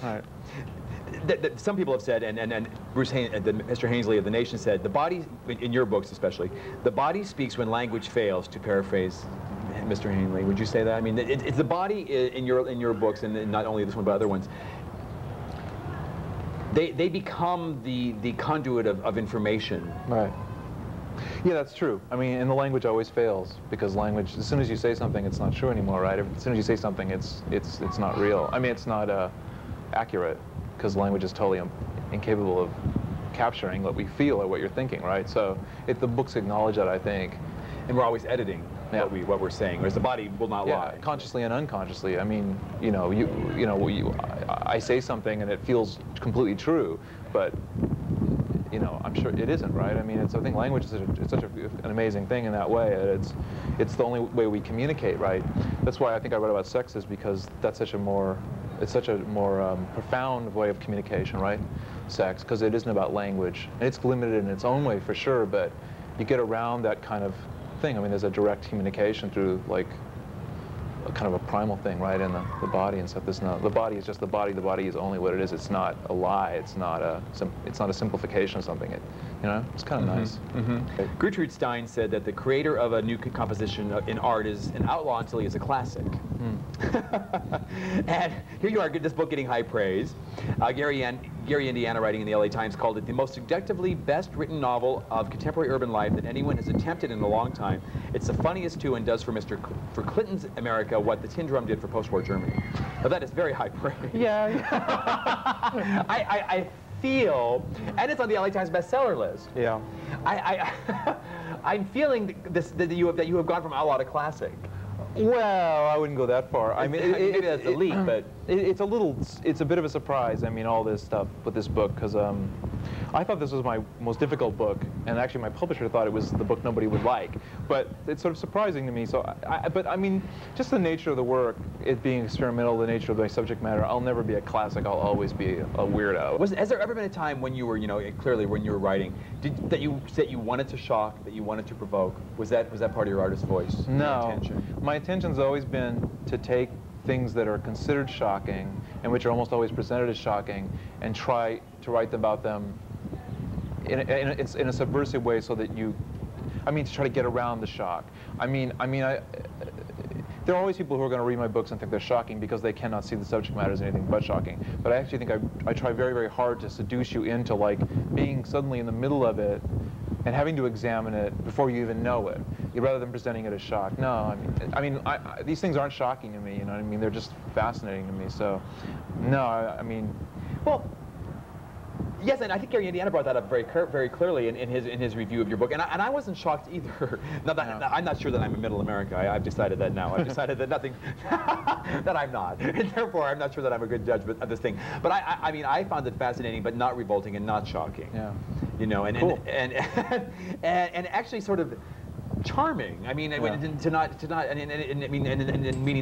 Right. Some people have said, and Mr. Hainsley of The Nation said, the body, in your books especially, the body speaks when language fails, to paraphrase Mr. Hainsley. Would you say that? I mean, it's the body in your books, and not only this one, but other ones. They become the conduit of information. Right. Yeah, that's true. I mean, and the language always fails, because language, as soon as you say something, it's not true anymore, right? As soon as you say something, it's not real. I mean, it's not accurate, because language is totally incapable of capturing what we feel or what you're thinking, right? So the books acknowledge that, I think. And we're always editing what we're saying, whereas the body will not lie. Consciously and unconsciously. I mean, I say something and it feels completely true, but I'm sure it isn't, right? I mean, I think language is such an amazing thing in that way. It's the only way we communicate, right? That's why I think I wrote about sex, is because that's such a more profound way of communication, right? Sex, because it isn't about language. And it's limited in its own way, for sure, but you get around that kind of thing. I mean, there's a direct communication through, like, a kind of a primal thing, right, in the body and stuff. The body is just the body. The body is only what it is. It's not a lie. It's not a simplification of something. It's kind of nice. Gertrude Stein said that the creator of a new composition in art is an outlaw until he is a classic. And here you are, this book getting high praise. Gary Indiana, writing in the LA Times, called it the most subjectively best written novel of contemporary urban life that anyone has attempted in a long time. It's the funniest too, and does for Clinton's America what the Tin Drum did for post-war Germany. Now that is very high praise. Yeah. I feel, and it's on the LA Times bestseller list. Yeah. I'm feeling that you have gone from outlaw to classic. Well, I wouldn't go that far. I mean, maybe that's a leap, but it's a bit of a surprise. I mean, all this stuff with this book, because I thought this was my most difficult book, and actually my publisher thought it was the book nobody would like. But it's sort of surprising to me. So, but I mean, just the nature of the work, it being experimental, the nature of my subject matter, I'll never be a classic. I'll always be a weirdo. Has there ever been a time when you were, clearly when you were writing, that you wanted to shock, that you wanted to provoke? Was that part of your artist's voice? No. My intention's always been to take things that are considered shocking, and which are almost always presented as shocking, and try to write about them in a subversive way, so that to try to get around the shock. There are always people who are going to read my books and think they're shocking because they cannot see the subject matter as anything but shocking. But I actually think I try very, very hard to seduce you into, like, being suddenly in the middle of it and having to examine it before you even know it, rather than presenting it as shock. No, these things aren't shocking to me, They're just fascinating to me. So, no, well, yes, and I think Gary Indiana brought that up very clearly in his review of your book, and I wasn't shocked either. I'm not sure that I'm in Middle America. I've decided that now. I've decided that that I'm not, and therefore I'm not sure that I'm a good judge of this thing. But I found it fascinating, but not revolting and not shocking. Yeah. Cool. and actually sort of charming. Meaning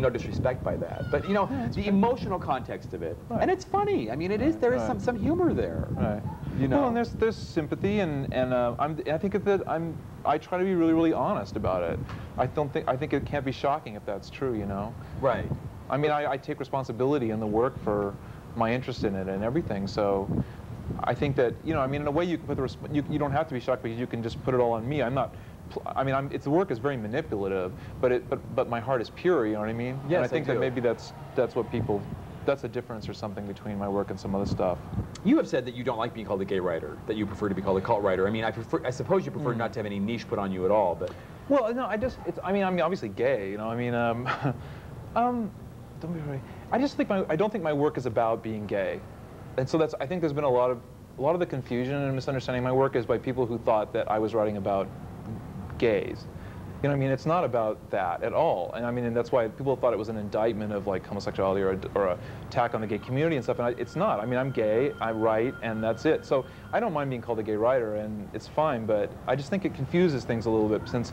no disrespect by that, but the emotional context of it, and it's funny. There is some humor there. Right. Well, and there's sympathy, and I think that I try to be really, really honest about it. I think it can't be shocking if that's true. Right. I take responsibility in the work for my interest in it and everything. So I think that in a way you can put you don't have to be shocked, because you can just put it all on me. The work is very manipulative, but my heart is pure. You know what I mean? Yes, and I think that maybe that's a difference or something between my work and some other stuff. You have said that you don't like being called a gay writer, that you prefer to be called a cult writer. I suppose you prefer not to have any niche put on you at all, but. Well, no, I'm obviously gay. Don't be worried. I don't think my work is about being gay, and so I think there's been a lot of the confusion and misunderstanding of my work is by people who thought that I was writing about gays. It's not about that at all. And that's why people thought it was an indictment of, like, homosexuality or a attack on the gay community and stuff. And it's not. I'm gay, I write, and that's it. So I don't mind being called a gay writer, and it's fine. But I just think it confuses things a little bit, since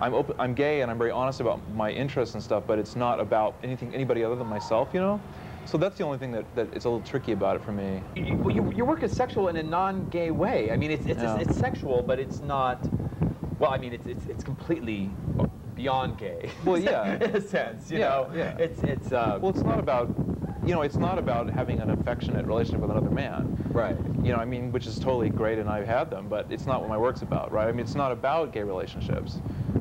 I'm gay and I'm very honest about my interests and stuff. But it's not about anybody other than myself, So that's the only thing that is a little tricky about it for me. Your work is sexual in a non-gay way. It's sexual, but it's not. Well, it's completely beyond gay. Well, yeah. in a sense, you know. Yeah. It's well, it's not about you know, it's not about having an affectionate relationship with another man. Right. You know, I mean, which is totally great, and I've had them, but it's not what my work's about, right? I mean, it's not about gay relationships.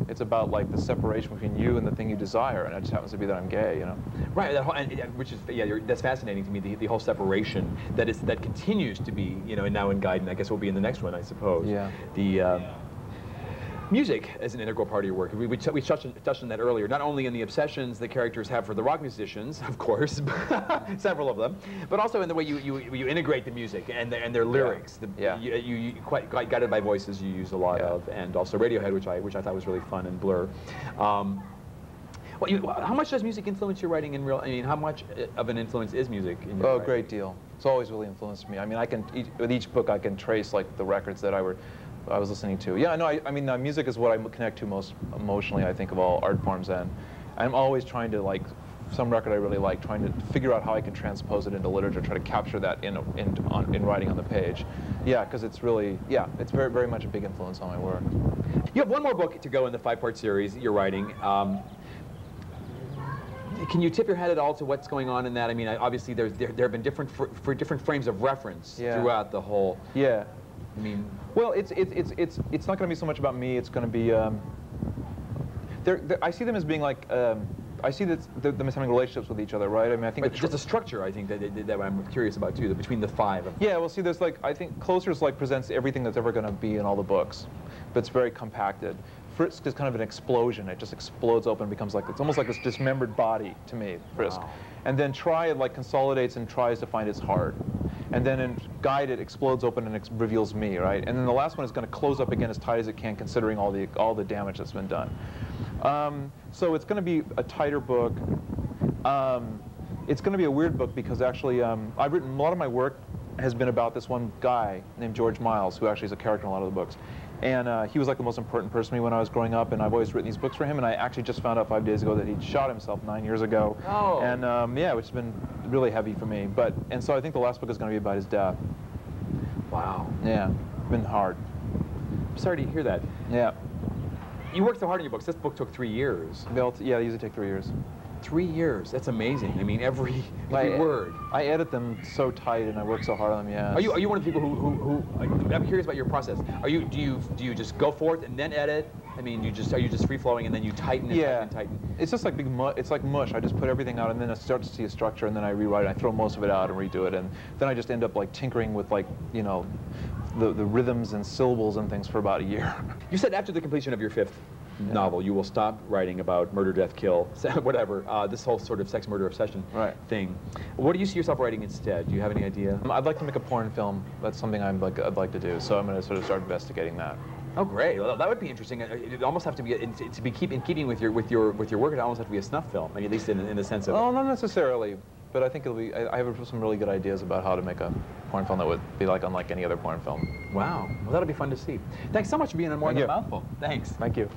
It's about like the separation between you and the thing you desire, and it just happens to be that I'm gay, you know. Right. That whole, which is that's fascinating to me. The whole separation that continues to be, you know, and now in Gaiden, I guess will be in the next one, I suppose. Yeah. The music as an integral part of your work. We touched on that earlier, not only in the obsessions the characters have for the rock musicians, of course, several of them, but also in the way you integrate the music and their lyrics. Yeah. You quite Guided by Voices you use a lot of, and also Radiohead, which I thought was really fun, and Blur. Well, how much does music influence your writing in real? I mean, how much of an influence is music in your writing? A great deal. It's always really influenced me. I mean, with each book I can trace like the records that I was listening to. Yeah, no, I mean, music is what I connect to most emotionally, I think, of all art forms, and I'm always trying to, like, some record I really like, trying to figure out how I can transpose it into literature, try to capture that in writing on the page. Yeah, because it's really, yeah, it's very, very much a big influence on my work. You have one more book to go in the 5-part series you're writing. Can you tip your head at all to what's going on in that? I mean, obviously there have been different frames of reference throughout the whole. Yeah. I mean, well, it's not going to be so much about me. It's going to be. I see them as being like. I see them as having relationships with each other, right? I mean, I think. But just a structure, I think that I'm curious about too. Between the 5. Yeah. Well, see, there's like I think Closers like presents everything that's ever going to be in all the books, but it's very compacted. Frisk is kind of an explosion. It just explodes open, becomes like, it's almost like this dismembered body to me, Frisk. Wow. And then Try, like, consolidates and tries to find its heart. And then in Guide, it explodes open and reveals me, right? And then the last one is going to close up again as tight as it can, considering all the damage that's been done. So it's going to be a tighter book. It's going to be a weird book because actually, I've written, a lot of my work has been about this one guy named George Miles, who actually is a character in a lot of the books. And he was like the most important person to me when I was growing up, and I've always written these books for him, and I actually just found out 5 days ago that he'd shot himself 9 years ago. Oh. And yeah, which has been really heavy for me. And so I think the last book is going to be about his death. Wow. Yeah, been hard. I'm sorry to hear that. Yeah. You worked so hard on your books. This book took 3 years. Yeah, they usually take 3 years. 3 years. That's amazing. I mean, every word. I edit them so tight, and I work so hard on them. Yeah. Are you one of the people who I'm curious about your process. Do you just go forth and then edit? I mean, are you just free flowing and then you tighten and tighten and tighten? It's just like it's like mush. I just put everything out, and then I start to see a structure, and then I rewrite it. I throw most of it out and redo it, and then I just end up like tinkering with, like, you know, the rhythms and syllables and things for about a year. You said after the completion of your 5th novel, you will stop writing about murder, death, kill, whatever, this whole sort of sex, murder, obsession thing. What do you see yourself writing instead? Do you have any idea? I'd like to make a porn film. That's something I'd like to do, so I'm going to sort of start investigating that. Oh, great! Well, that would be interesting. It almost have to be in keeping with your work. It almost have to be a snuff film, at least in the sense of. Oh, not necessarily, but I think it'll be. I have some really good ideas about how to make a porn film that would be like unlike any other porn film. Wow! Well, that'll be fun to see. Thanks so much for being on More Than a Mouthful. Thanks. Thank you.